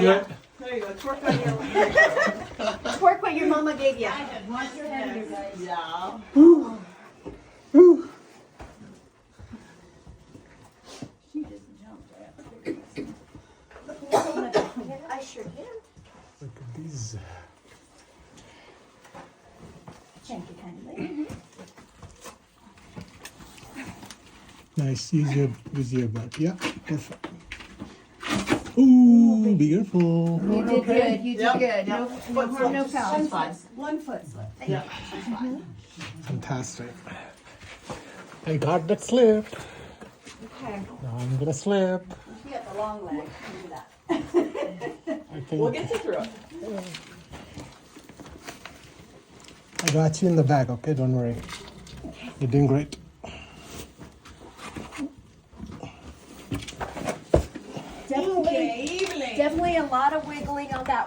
yeah. There you go. Twerk on your Twerk what your mama gave you. Watch your head, you guys. Yeah. She just jumped right. I sure can. Look at these. Thank you kindly. Nice. Use your butt. Yeah. Perfect. Ooh, be careful. You did good. You did Yep. good. No, Yep. no harm, no foul. She's fine. One foot slip. Yeah, she's fine. Fantastic. I got that slip. Okay. Now I'm gonna slip. You got the long leg. Look at that. I think We'll get you through it. I got you in the bag. Okay, don't worry. You're doing great. Definitely a lot of wiggling on that one.